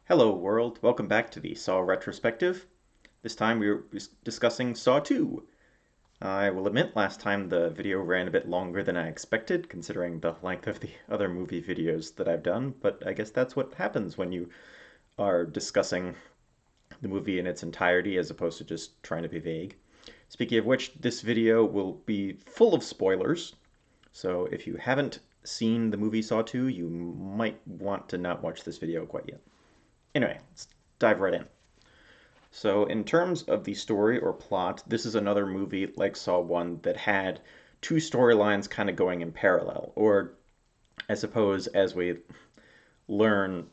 Hello world, welcome back to the Saw Retrospective. This time we are discussing Saw 2. I will admit last time the video ran a bit longer than I expected, considering the length of the other movie videos that I've done, but I guess that's what happens when you are discussing the movie in its entirety as opposed to just trying to be vague. Speaking of which, this video will be full of spoilers, so if you haven't seen the movie Saw 2, you might want to not watch this video quite yet. Anyway, let's dive right in. So, in terms of the story or plot, this is another movie like Saw 1 that had two storylines kind of going in parallel. Or, I suppose, as we learn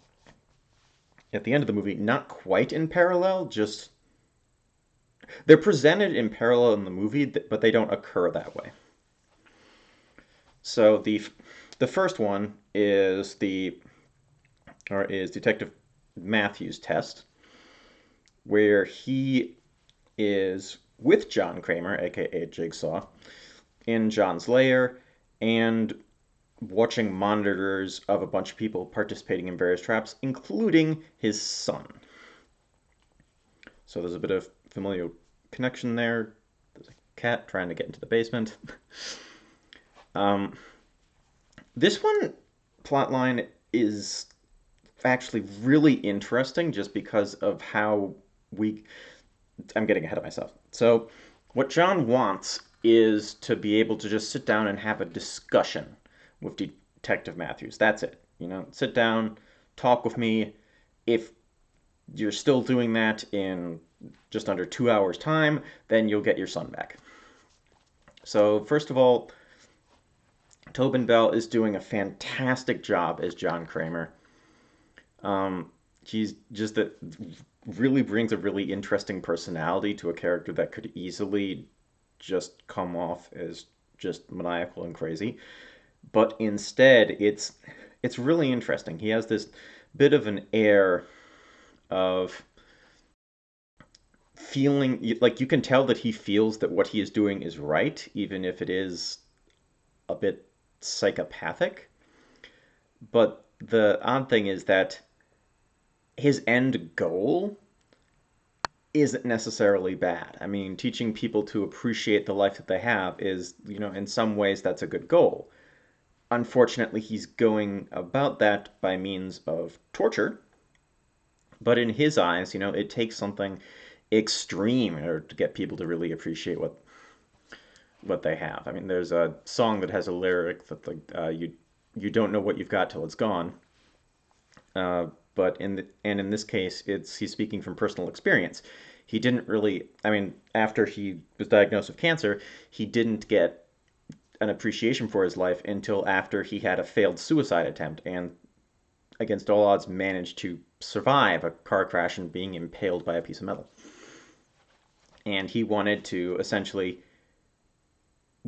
at the end of the movie, not quite in parallel, just they're presented in parallel in the movie, but they don't occur that way. So, the first one is Detective Matthews' test, where he is with John Kramer, aka Jigsaw, in John's lair and watching monitors of a bunch of people participating in various traps, including his son. So there's a bit of familial connection there. There's a cat trying to get into the basement. um, this one plotline is actually really interesting just because of how we I'm getting ahead of myself. So, what John wants is to be able to just sit down and have a discussion with Detective Matthews. That's it. Sit down, talk with me. If you're still doing that in just under 2 hours' time, then you'll get your son back. So, first of all, Tobin Bell is doing a fantastic job as John Kramer. Um, he's just that really brings a really interesting personality to a character that could easily just come off as just maniacal and crazy. But instead, it's really interesting. He has this bit of an air of feeling like you can tell that he feels that what he is doing is right, even if it is a bit psychopathic. But the odd thing is that his end goal isn't necessarily bad. I mean, teaching people to appreciate the life that they have is, in some ways that's a good goal. Unfortunately, he's going about that by means of torture, but in his eyes, it takes something extreme in order to get people to really appreciate what they have. I mean, there's a song that has a lyric that like you don't know what you've got till it's gone. But in this case, he's speaking from personal experience. He didn't really, I mean, after he was diagnosed with cancer, he didn't get an appreciation for his life until after he had a failed suicide attempt and, against all odds, managed to survive a car crash and being impaled by a piece of metal. And he wanted to essentially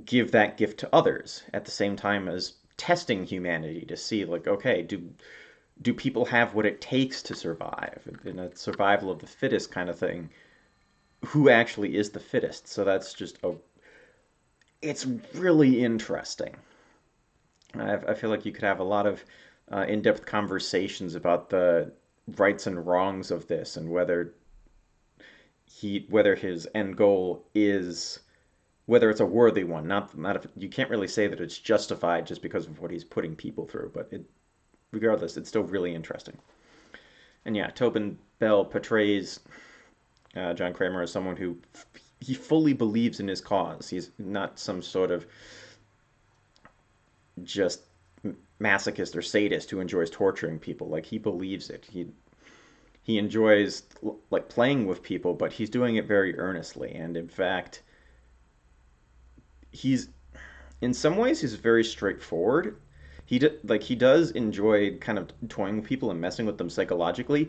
give that gift to others at the same time as testing humanity to see, like, okay, do people have what it takes to survive in a survival of the fittest kind of thing? Who actually is the fittest? So that's just it's really interesting. I feel like you could have a lot of in-depth conversations about the rights and wrongs of this and whether his end goal is whether it's a worthy one. Not if you can't really say that it's justified just because of what he's putting people through, but regardless, it's still really interesting. And yeah, Tobin Bell portrays John Kramer as someone who he fully believes in his cause. He's not some sort of just masochist or sadist who enjoys torturing people. Like he believes it. He enjoys like playing with people, but he's doing it very earnestly. And in fact, he's in some ways he's very straightforward. He does enjoy kind of toying with people and messing with them psychologically,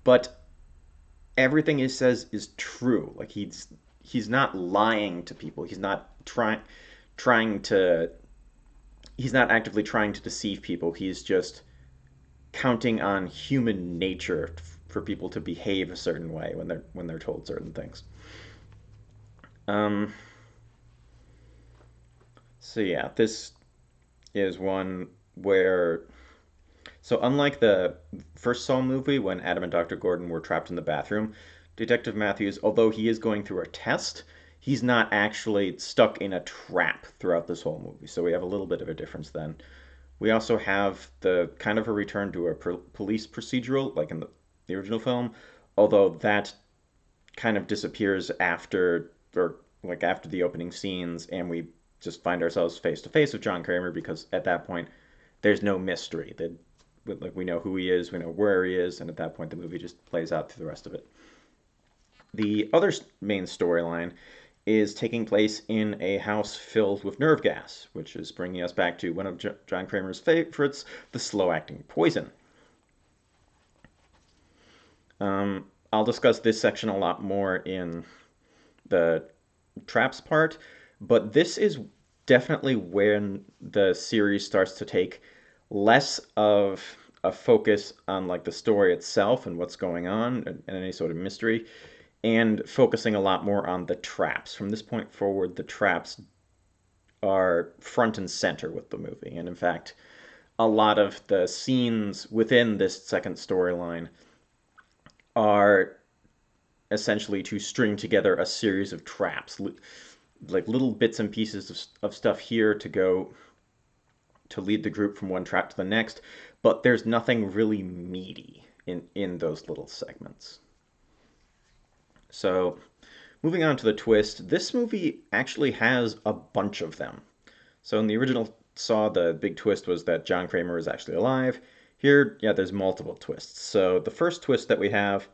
but everything he says is true. Like he's not lying to people. Trying to he's not actively trying to deceive people. He's just counting on human nature for people to behave a certain way when they're told certain things. Um, so yeah, this is one where So unlike the first Saw movie when Adam and Dr. Gordon were trapped in the bathroom, Detective Matthews, although he is going through a test, he's not actually stuck in a trap throughout this whole movie. So we have a little bit of a difference then. We also have the kind of a return to a police procedural, like in the original film, although that kind of disappears after, or like after the opening scenes, and we just find ourselves face to face with John Kramer because at that point there's no mystery. That like we know who he is, we know where he is, and at that point the movie just plays out through the rest of it. The other main storyline is taking place in a house filled with nerve gas, which is bringing us back to one of John Kramer's favorites, the slow acting poison. I'll discuss this section a lot more in the traps part, but this is definitely when the series starts to take less of a focus on like the story itself and what's going on and any sort of mystery, and focusing a lot more on the traps. From this point forward, the traps are front and center with the movie, and in fact, a lot of the scenes within this second storyline are essentially to string together a series of traps, like little bits and pieces of stuff here to go to lead the group from one trap to the next, but there's nothing really meaty in those little segments. So, moving on to the twist, this movie actually has a bunch of them. So, in the original Saw, the big twist was that John Kramer is actually alive. Here, yeah, there's multiple twists. So, the first twist that we have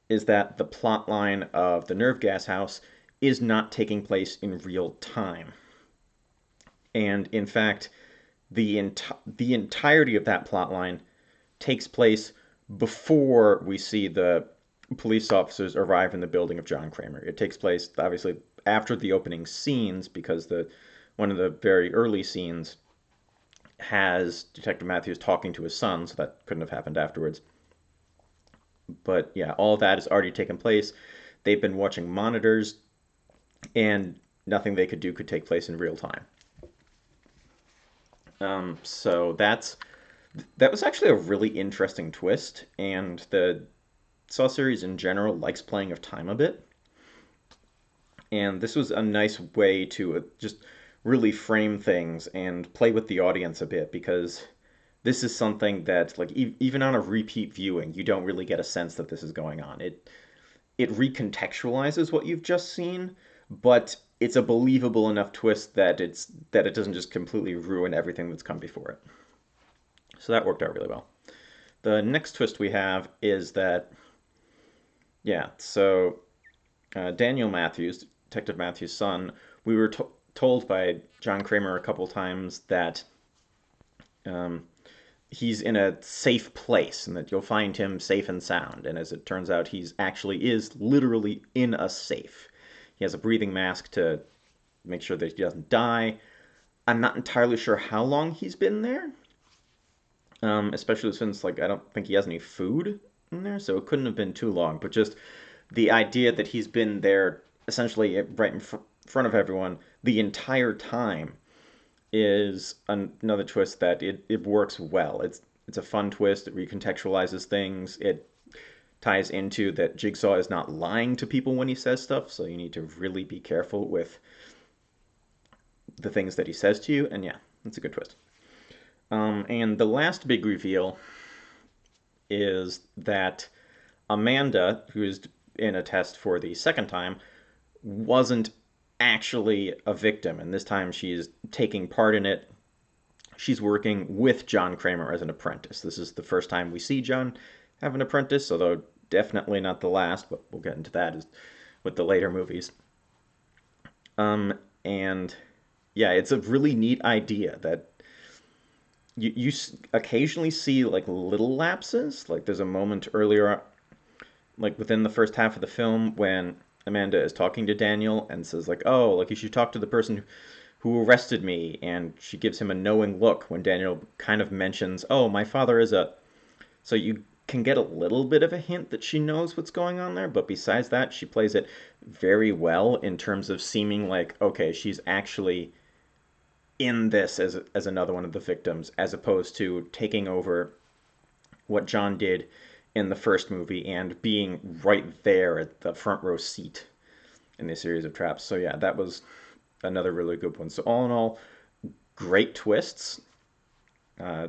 is that the plot line of the nerve gas house is not taking place in real time. And in fact, the entirety of that plot line takes place before we see the police officers arrive in the building of John Kramer. It takes place obviously after the opening scenes because the one of the very early scenes has Detective Matthews talking to his son, so that couldn't have happened afterwards. But yeah, all of that has already taken place. They've been watching monitors, and nothing they could do could take place in real time. So that was actually a really interesting twist, and the Saw series in general likes playing of time a bit, and this was a nice way to just really frame things and play with the audience a bit because this is something that like even on a repeat viewing you don't really get a sense that this is going on. It recontextualizes what you've just seen, but it's a believable enough twist that it doesn't just completely ruin everything that's come before it. So that worked out really well. The next twist we have is that yeah, so Daniel Matthews, Detective Matthews' son, we were told by John Kramer a couple times that um, he's in a safe place and that you'll find him safe and sound. And as it turns out, he's actually is literally in a safe. He has a breathing mask to make sure that he doesn't die. I'm not entirely sure how long he's been there, especially since like I don't think he has any food in there, so it couldn't have been too long. But just the idea that he's been there essentially right in front of everyone the entire time is another twist that it works well. It's a fun twist. It recontextualizes things. It ties into that Jigsaw is not lying to people when he says stuff, so you need to really be careful with the things that he says to you. And yeah, it's a good twist. And the last big reveal is that Amanda, who is in a test for the second time, wasn't actually a victim, and this time she's taking part in it. She's working with John Kramer as an apprentice. This is the first time we see John have an apprentice, although definitely not the last, but we'll get into that with the later movies. And yeah, it's a really neat idea that you occasionally see like little lapses. Like there's a moment earlier, like within the first half of the film, when Amanda is talking to Daniel and says like, "Oh, like you should talk to the person who arrested me," and she gives him a knowing look when Daniel kind of mentions, "Oh, my father is a." So you can get a little bit of a hint that she knows what's going on there, but besides that, she plays it very well in terms of seeming like, okay, she's actually in this as another one of the victims, as opposed to taking over what John did in the first movie and being right there at the front row seat in this series of traps. So yeah, that was another really good one. So all in all, great twists. Uh,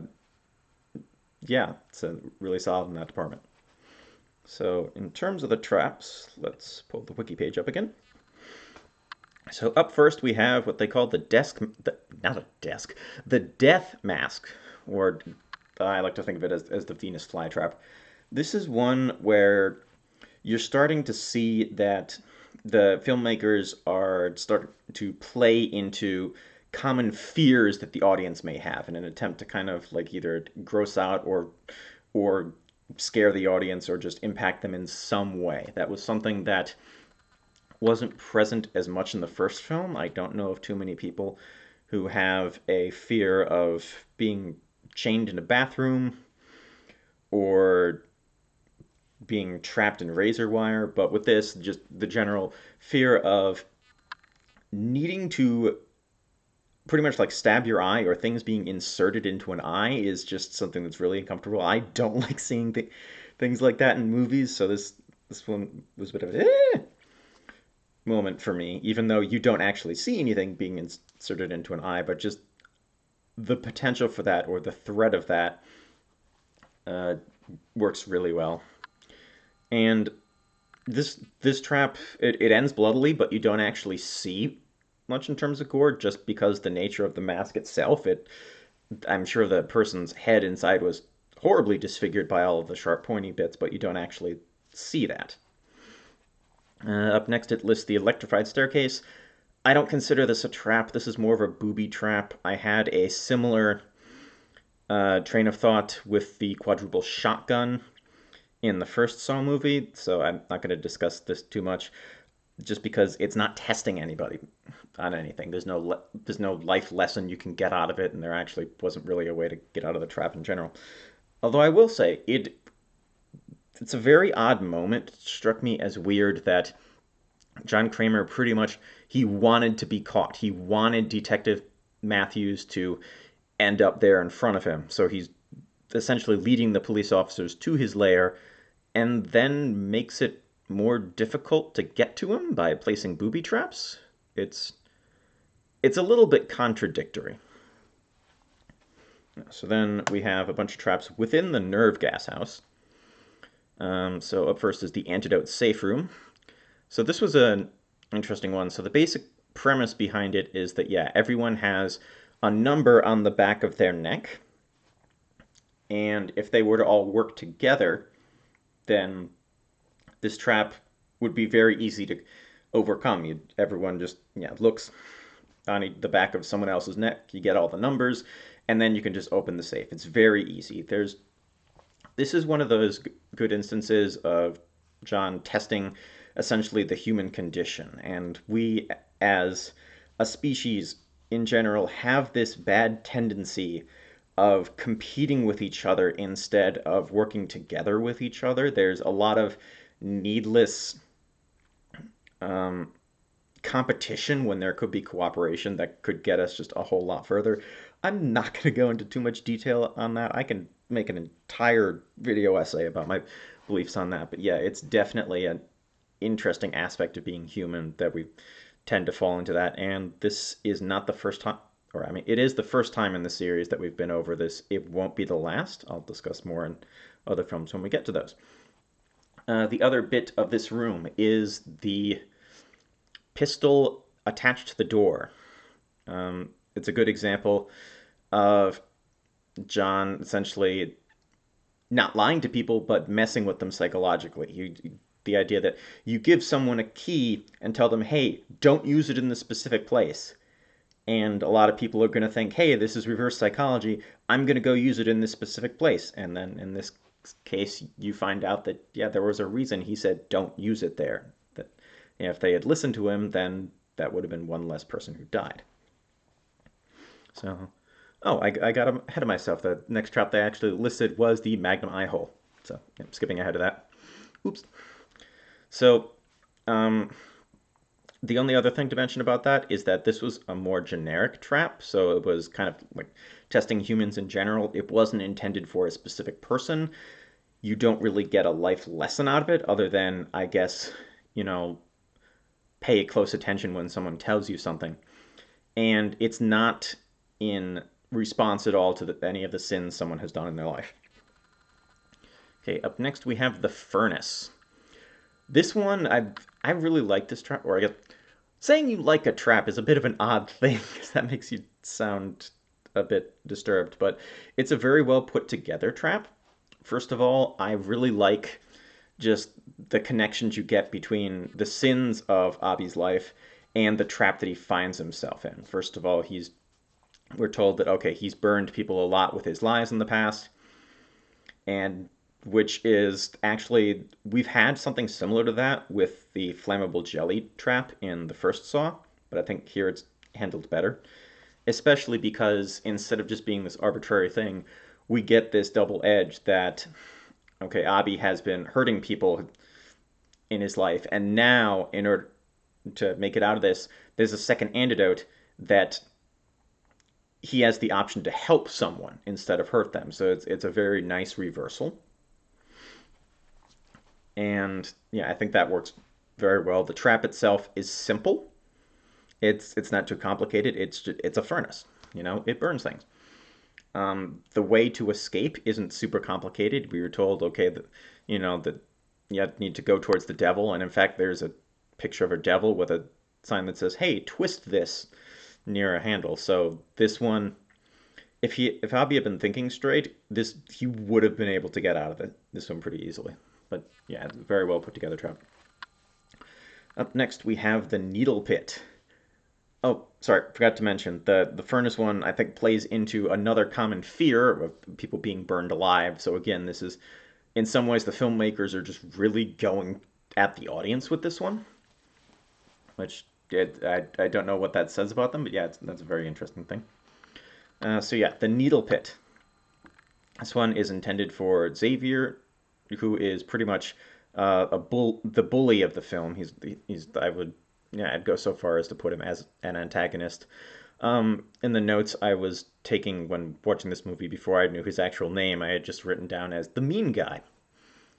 yeah, it's a really solid in that department. So in terms of the traps, let's pull the wiki page up again. So up first we have what they call not a desk, the death mask, or I like to think of it as the Venus flytrap. This is one where you're starting to see that the filmmakers are starting to play into common fears that the audience may have in an attempt to kind of like either gross out or scare the audience or just impact them in some way. That was something that wasn't present as much in the first film. I don't know of too many people who have a fear of being chained in a bathroom or being trapped in razor wire, but with this, just the general fear of needing to pretty much like stab your eye or things being inserted into an eye is just something that's really uncomfortable. I don't like seeing things like that in movies, so this one was a bit of a moment for me, even though you don't actually see anything being inserted into an eye, but just the potential for that or the threat of that uh, works really well. And this trap it ends bloodily, but you don't actually see much in terms of gore, just because the nature of the mask itself. I'm sure the person's head inside was horribly disfigured by all of the sharp pointy bits, but you don't actually see that. Up next, it lists the electrified staircase. I don't consider this a trap. This is more of a booby trap. I had a similar train of thought with the quadruple shotgun in the first Saw movie, so I'm not going to discuss this too much, just because it's not testing anybody on anything. There's no life lesson you can get out of it, and there actually wasn't really a way to get out of the trap in general. Although I will say it's a very odd moment. It struck me as weird that John Kramer pretty much he wanted to be caught. He wanted Detective Matthews to end up there in front of him. So he's essentially leading the police officers to his lair and then makes it more difficult to get to him by placing booby traps. It's it's a little bit contradictory. So then we have a bunch of traps within the nerve gas house. So up first is the antidote safe room. So this was an interesting one. So the basic premise behind it is that, yeah, everyone has a number on the back of their neck. And if they were to all work together, then this trap would be very easy to overcome. Everyone just looks on the back of someone else's neck. You get all the numbers, and then you can just open the safe. It's very easy. This is one of those good instances of John testing essentially the human condition, and we as a species in general have this bad tendency of competing with each other instead of working together with each other. There's a lot of needless um, competition when there could be cooperation that could get us just a whole lot further. I'm not going to go into too much detail on that. I can make an entire video essay about my beliefs on that. But yeah, it's definitely an interesting aspect of being human that we tend to fall into that. And this is not the first time, or I mean, it is the first time in the series that we've been over this. It won't be the last. I'll discuss more in other films when we get to those. The other bit of this room is the pistol attached to the door. It's a good example of John essentially not lying to people, but messing with them psychologically. The idea that you give someone a key and tell them, hey, don't use it in the specific place. And a lot of people are going to think, hey, this is reverse psychology. I'm going to go use it in this specific place. And then in this case, you find out that, yeah, there was a reason he said, don't use it there. That if they had listened to him, then that would have been one less person who died. So, oh, I got ahead of myself. The next trap they actually listed was the Magnum eye hole. So, skipping ahead of that. Oops. So, um, The only other thing to mention about that is that this was a more generic trap, so it was kind of like testing humans in general. It wasn't intended for a specific person. You don't really get a life lesson out of it, other than, I guess, you know, pay close attention when someone tells you something. And it's not in response at all to any of the sins someone has done in their life. Okay, up next we have the furnace. This one, I really like this trap, or I guess saying you like a trap is a bit of an odd thing because that makes you sound a bit disturbed, but it's a very well put together trap. First of all, I really like just the connections you get between the sins of Abi's life and the trap that he finds himself in. First of all, we're told that okay, he's burned people a lot with his lies in the past, and which is actually we've had something similar to that with the flammable jelly trap in the first Saw, but I think here it's handled better, especially because instead of just being this arbitrary thing, we get this double edge that okay, Abi has been hurting people in his life, and now in order to make it out of this, there's a second antidote that he has the option to help someone instead of hurt them. So it's a very nice reversal. And yeah, I think that works very well. The trap itself is simple. It's not too complicated. It's a furnace. You know, it burns things. The way to escape isn't super complicated. We were told, okay, that you know that you need to go towards the devil, and in fact, there's a picture of a devil with a sign that says, "Hey, twist this," near a handle. So this one, if Abi had been thinking straight, this he would have been able to get out of this one pretty easily. But yeah, it's a very well put together trap. Up next, we have the needle pit. Oh, sorry, forgot to mention the furnace one. I think plays into another common fear of people being burned alive. So again, this is in some ways the filmmakers are just really going at the audience with this one, which I don't know what that says about them, but yeah, that's a very interesting thing. So yeah, the needle pit. This one is intended for Xavier, who is pretty much the bully of the film. He's I would yeah I'd go so far as to put him as an antagonist. In the notes I was taking when watching this movie before I knew his actual name, I had just written down as the mean guy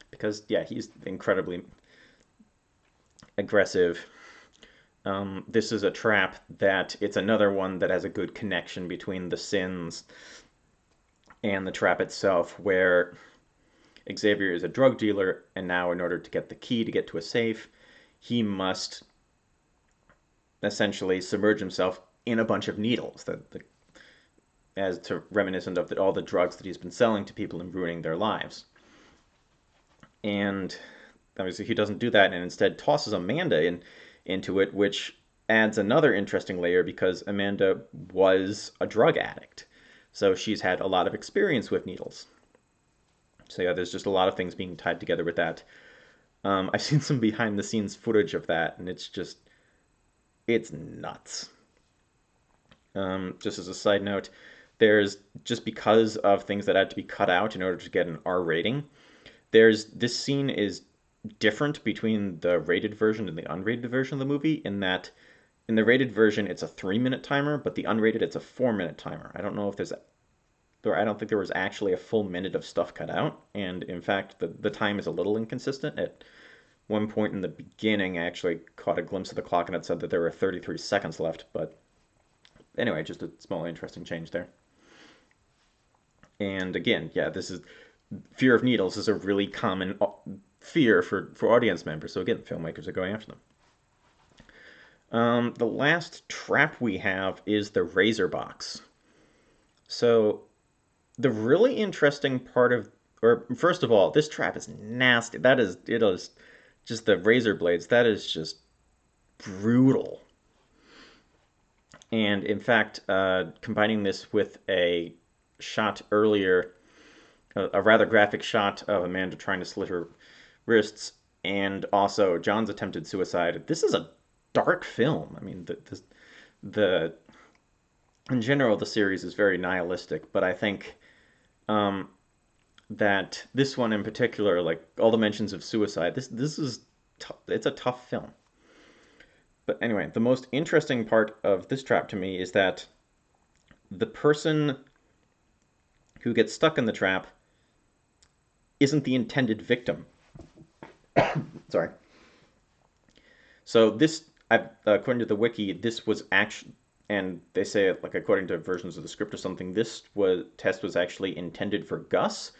because yeah he's incredibly aggressive. This is a trap that it's another one that has a good connection between the sins and the trap itself, where Xavier is a drug dealer, and now in order to get the key to get to a safe, he must essentially submerge himself in a bunch of needles as to reminiscent of all the drugs that he's been selling to people and ruining their lives. And obviously he doesn't do that and instead tosses Amanda into it, which adds another interesting layer because Amanda was a drug addict. So she's had a lot of experience with needles. So yeah, there's just a lot of things being tied together with that. I've seen some behind the scenes footage of that, and it's nuts. Just as a side note, there's just because of things that had to be cut out in order to get an R rating. This scene is different between the rated version and the unrated version of the movie in that in the rated version it's a 3 minute timer, but the unrated it's a 4 minute timer. I don't know if I don't think there was actually a full minute of stuff cut out, and in fact the time is a little inconsistent. At one point in the beginning, I actually caught a glimpse of the clock and it said that there were 33 seconds left, but anyway, just a small interesting change there. And again, yeah, this is fear of needles is a really common fear for audience members. So again, filmmakers are going after them. The last trap we have is the razor box. So the really interesting part of, or first of all, this trap is nasty. It is just the razor blades. That is just brutal. And in fact, combining this with a shot earlier, a rather graphic shot of Amanda trying to slit her wrists, and also John's attempted suicide. This is a dark film. I mean, the in general the series is very nihilistic, but I think that this one in particular, like all the mentions of suicide, this is it's a tough film. But anyway, the most interesting part of this trap to me is that the person who gets stuck in the trap isn't the intended victim. Sorry. So this, according to the wiki, this was actually, and they say like according to versions of the script or something, this test was actually intended for Gus,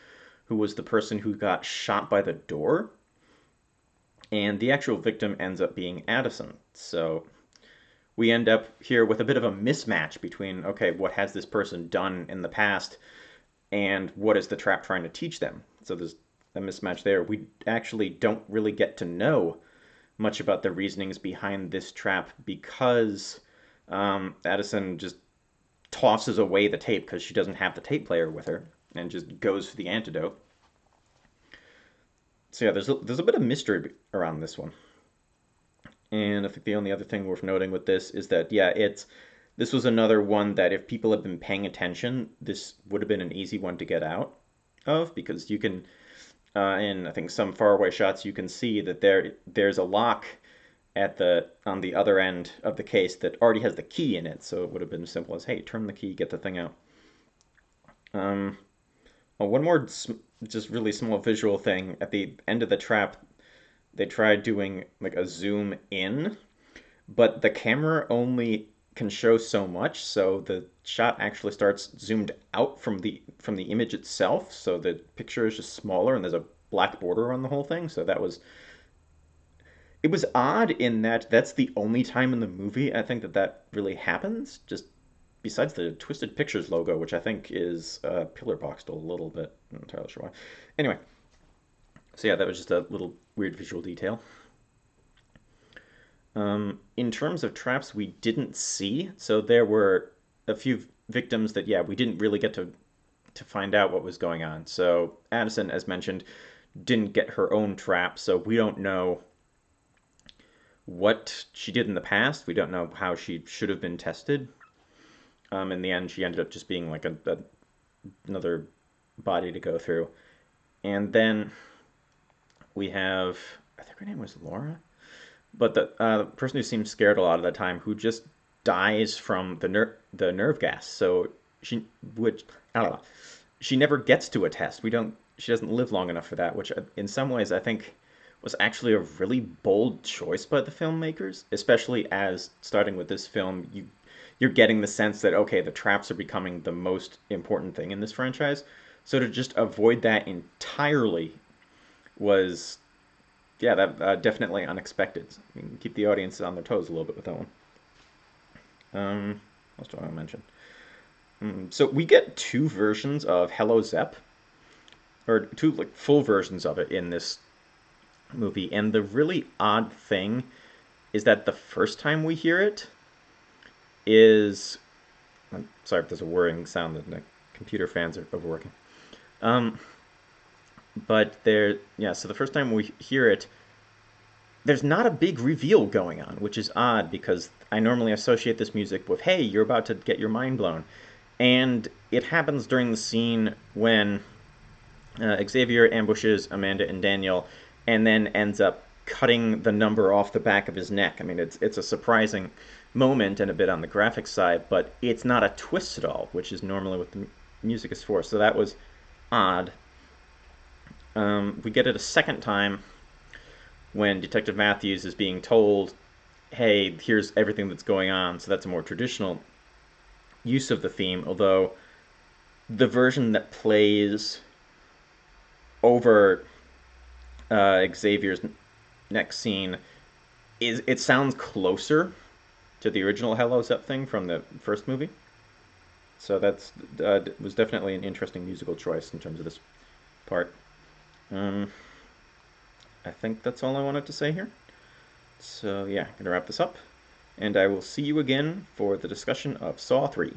who was the person who got shot by the door, and the actual victim ends up being Addison. So we end up here with a bit of a mismatch between, okay, what has this person done in the past and what is the trap trying to teach them? So there's a mismatch there. We actually don't really get to know much about the reasonings behind this trap because Addison just tosses away the tape because she doesn't have the tape player with her and just goes for the antidote. So yeah, there's a bit of mystery around this one. And I think the only other thing worth noting with this is that yeah, this was another one that if people had been paying attention, this would have been an easy one to get out of because you can in I think some faraway shots you can see that there's a lock on the other end of the case that already has the key in it, so it would have been as simple as hey, turn the key, get the thing out. One more just really small visual thing at the end of the trap. They tried doing like a zoom in, but the camera only can show so much, so the shot actually starts zoomed out from the image itself, so the picture is just smaller and there's a black border on the whole thing. So it was odd in that that's the only time in the movie I think that really happens. Just besides the Twisted Pictures logo, which I think is pillar boxed a little bit. I'm not entirely sure why. Anyway, so yeah, that was just a little weird visual detail. In terms of traps we didn't see, so there were a few victims that, yeah, we didn't really get to find out what was going on. So Addison, as mentioned, didn't get her own trap, so we don't know what she did in the past. We don't know how she should have been tested. In the end, she ended up just being like another body to go through. And then we have, I think her name was Laura, but the person who seems scared a lot of the time, who just dies from the nerve gas. So she would, I don't know, she never gets to a test. She doesn't live long enough for that, which in some ways I think was actually a really bold choice by the filmmakers, especially as starting with this film, you're getting the sense that okay, the traps are becoming the most important thing in this franchise. So to just avoid that entirely was yeah, that definitely unexpected. I mean, keep the audience on their toes a little bit with that one. What else do I want to mention? So we get two versions of Hello Zep, or two like full versions of it in this movie, and the really odd thing is that the first time we hear it is, I'm sorry if there's a whirring sound that the computer fans are overworking. Um, but there, yeah. So the first time we hear it, there's not a big reveal going on, which is odd because I normally associate this music with, hey, you're about to get your mind blown. And it happens during the scene when Xavier ambushes Amanda and Daniel and then ends up cutting the number off the back of his neck. I mean, it's a surprising moment and a bit on the graphic side, but it's not a twist at all, which is normally what the music is for. So that was odd. We get it a second time when Detective Matthews is being told, hey, here's everything that's going on. So that's a more traditional use of the theme, although the version that plays over Xavier's next scene it sounds closer to the original Hello Zep thing from the first movie. So that's was definitely an interesting musical choice in terms of this part. Um, I think that's all I wanted to say here. So yeah, I'm gonna wrap this up, and I will see you again for the discussion of Saw 3.